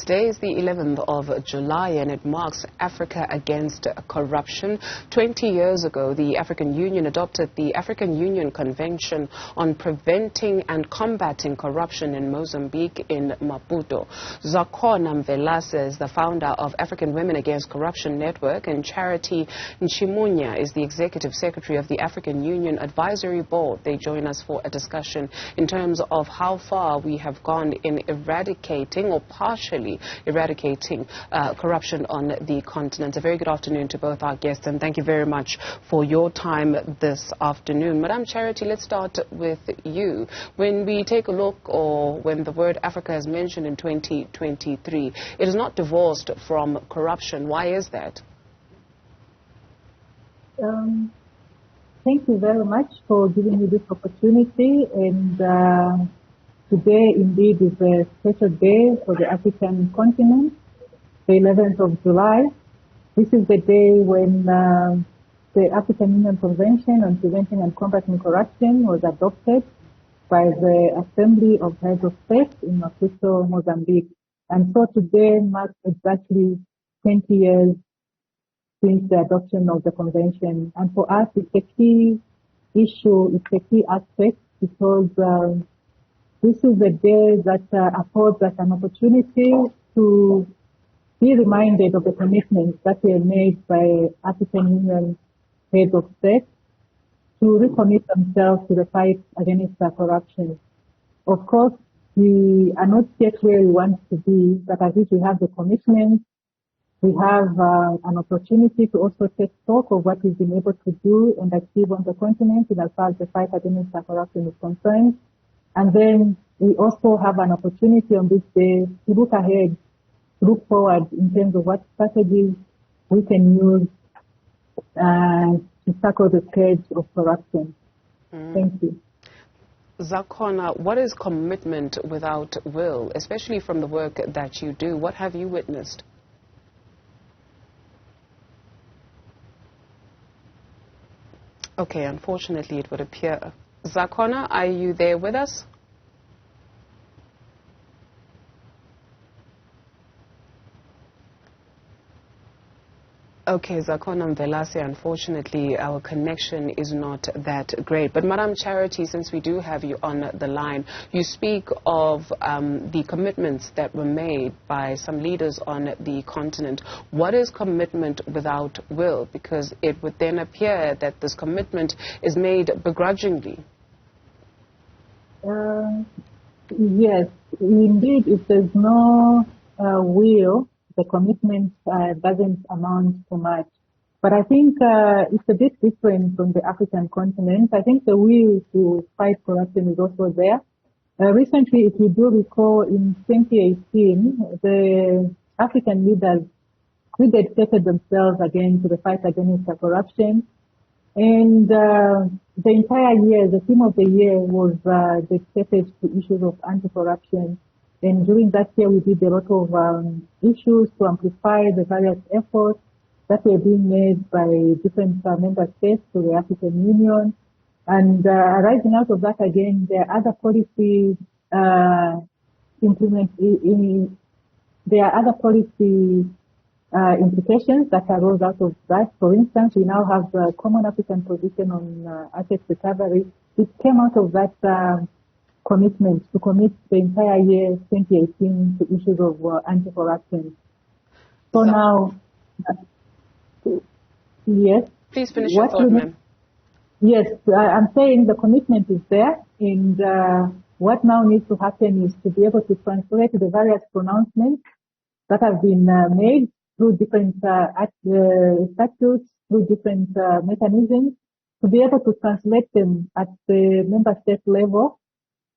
Today is the 11th of July and it marks Africa Against Corruption. 20 years ago, the African Union adopted the African Union Convention on Preventing and Combating Corruption in Mozambique in Maputo. Zakhona Mvelase is the founder of African Women Against Corruption Network, and Charity Nchimunya is the executive secretary of the African Union Advisory Board. They join us for a discussion in terms of how far we have gone in eradicating or partially eradicating corruption on the continent. A very good afternoon to both our guests, and thank you very much for your time this afternoon. Madam Charity, let's start with you. When we take a look, or when the word Africa is mentioned in 2023, it is not divorced from corruption. Why is that? Thank you very much for giving me this opportunity, and today indeed is a special day for the African continent, the 11th of July. This is the day when the African Union Convention on Preventing and Combating Corruption was adopted by the Assembly of Heads of State in Maputo, Mozambique. And so today marks exactly 20 years since the adoption of the convention. And for us, it's a key issue, it's a key aspect, because this is a day that affords us an opportunity to be reminded of the commitments that were made by African Union heads of state to recommit themselves to the fight against corruption. Of course, we are not yet where we want to be, but at least we have the commitment. We have an opportunity to also take stock of what we've been able to do and achieve on the continent in as far as the fight against corruption is concerned. And then we also have an opportunity on this day to look ahead, to look forward in terms of what strategies we can use to tackle the scourge of corruption. Thank you. Zakhona, what is commitment without will, especially from the work that you do? What have you witnessed? Okay, unfortunately, it would appear. Zakhona, are you there with us? Okay, Zakhona Mvelase, unfortunately, our connection is not that great. But Madam Charity, since we do have you on the line, you speak of the commitments that were made by some leaders on the continent. What is commitment without will? Because it would then appear that this commitment is made begrudgingly. Yes, indeed, if there's no will, the commitment doesn't amount to much. But I think it's a bit different from the African continent. I think the will to fight corruption is also there. Recently, if you do recall, in 2018, the African leaders dedicated themselves again to the fight against corruption. And the entire year, the theme of the year was dedicated to issues of anti-corruption. And during that year, we did a lot of issues to amplify the various efforts that were being made by different member states to the African Union. And arising out of that, again, there are other policy implications that arose out of that. For instance, we now have the Common African Position on Asset Recovery. It came out of that commitment to commit the entire year 2018 to issues of anti-corruption. So now, yes. Please finish your thought, ma'am. Yes, I'm saying the commitment is there, and what now needs to happen is to be able to translate the various pronouncements that have been made through different statutes, through different mechanisms, to be able to translate them at the member state level.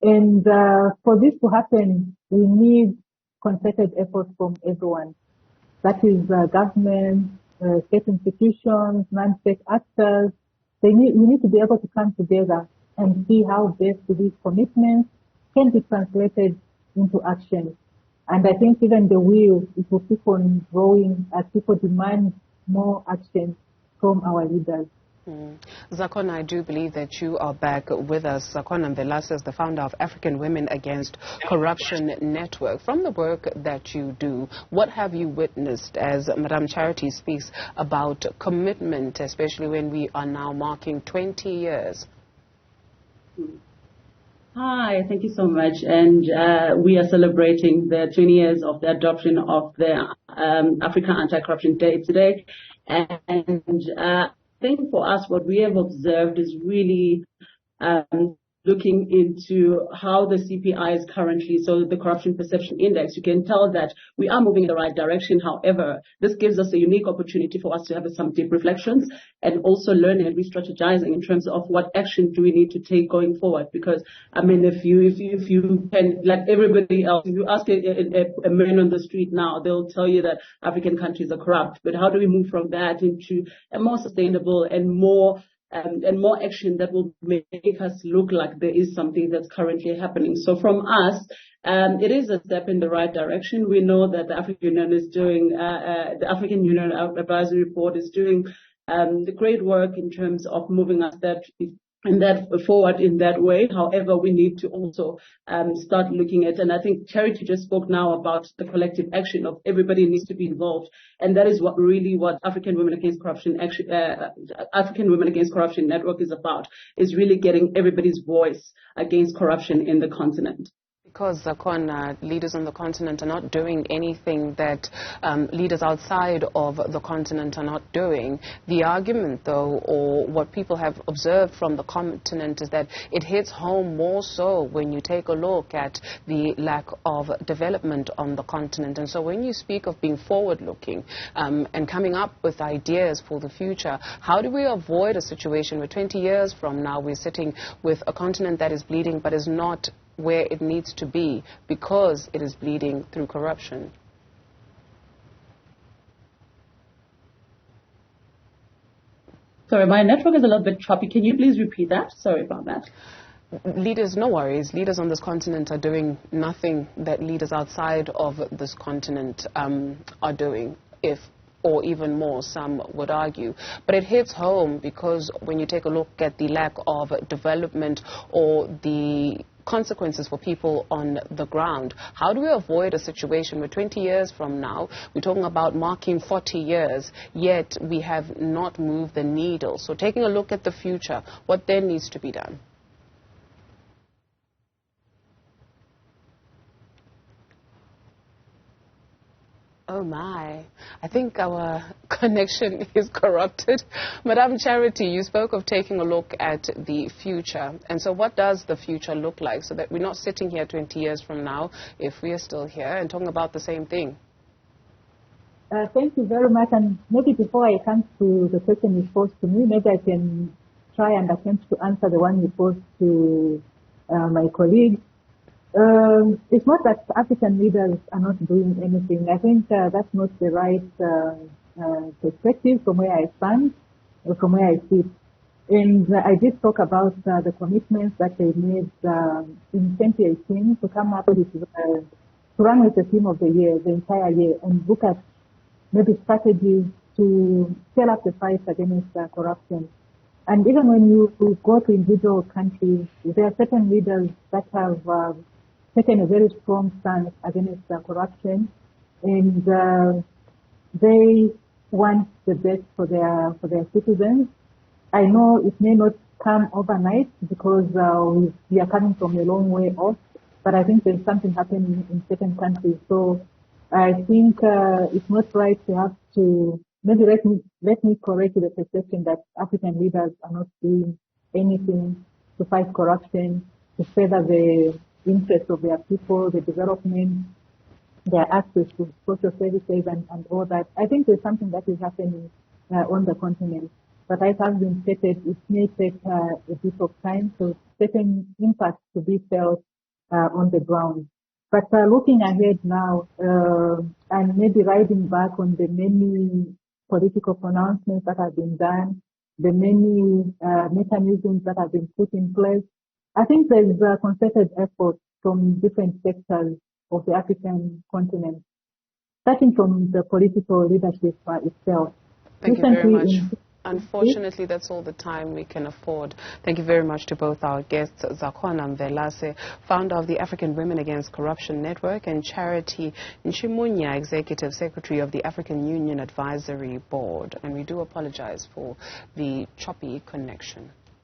And for this to happen, we need concerted efforts from everyone. That is government, state institutions, non-state actors. We need to be able to come together and see how best these commitments can be translated into action. And I think even the will, it will keep on growing as people demand more action from our leaders. Zakhona, I do believe that you are back with us. Zakhona Mvelase is the founder of African Women Against Corruption Network. From the work that you do, what have you witnessed as Madam Charity speaks about commitment, especially when we are now marking 20 years? Hi, thank you so much. And we are celebrating the 20 years of the adoption of the Africa Anti-Corruption Day today. And I think for us, what we have observed is really looking into how the CPI is currently, so the Corruption Perception Index. You can tell that we are moving in the right direction. However, this gives us a unique opportunity for us to have some deep reflections and also learning and re-strategizing in terms of what action do we need to take going forward. Because, I mean, if you can, like everybody else, if you ask a man on the street now, they'll tell you that African countries are corrupt. But how do we move from that into a more sustainable and more action that will make us look like there is something that's currently happening? So from us, it is a step in the right direction. We know that the African Union is doing, the African Union Advisory Report is doing the great work in terms of moving us forward in that way. However, we need to also start looking at, and I think Charity just spoke now about the collective action of everybody needs to be involved, and that is what African Women Against Corruption African Women Against Corruption Network is about, is really getting everybody's voice against corruption in the continent. Because, Zakhona, leaders on the continent are not doing anything that leaders outside of the continent are not doing. The argument, though, or what people have observed from the continent is that it hits home more so when you take a look at the lack of development on the continent. And so when you speak of being forward-looking and coming up with ideas for the future, how do we avoid a situation where 20 years from now we're sitting with a continent that is bleeding but is not where it needs to be because it is bleeding through corruption? Sorry, my network is a little bit choppy. Can you please repeat that? Sorry about that. Leaders, no worries. Leaders on this continent are doing nothing that leaders outside of this continent are doing, or even more, some would argue. But it hits home because when you take a look at the lack of development or the consequences for people on the ground, how do we avoid a situation where 20 years from now, we're talking about marking 40 years, yet we have not moved the needle? So taking a look at the future, what then needs to be done? Oh my, I think our connection is corrupted. Madam Charity, you spoke of taking a look at the future. And so what does the future look like so that we're not sitting here 20 years from now, if we are still here, and talking about the same thing? Thank you very much. And maybe before I come to the question you posed to me, maybe I can try and attempt to answer the one you posed to my colleague. It's not that African leaders are not doing anything. I think that's not the right perspective from where I stand, or from where I sit. And I did talk about the commitments that they made in 2018 to come up with, to run with the theme of the year, the entire year, and look at maybe strategies to scale up the fight against corruption. And even when you go to individual countries, there are certain leaders that have taken a very strong stance against corruption, and they want the best for their citizens. I know it may not come overnight because we are coming from a long way off, but I think there's something happening in certain countries. So I think it's not right to have to, maybe let me correct the perception that African leaders are not doing anything to fight corruption, to further the interests of their people, the development, their access to social services and all that. I think there's something that is happening on the continent. But as has been stated, it may take a bit of time for certain impacts to be felt on the ground. But looking ahead now, and maybe riding back on the many political pronouncements that have been done, the many mechanisms that have been put in place, I think there's a concerted effort from different sectors of the African continent, starting from the political leadership itself. Thank you very much. Unfortunately, that's all the time we can afford. Thank you very much to both our guests, Zakhona Mvelase, founder of the African Women Against Corruption Network, and Charity Nchimunya, Executive Secretary of the African Union Advisory Board. And we do apologize for the choppy connection.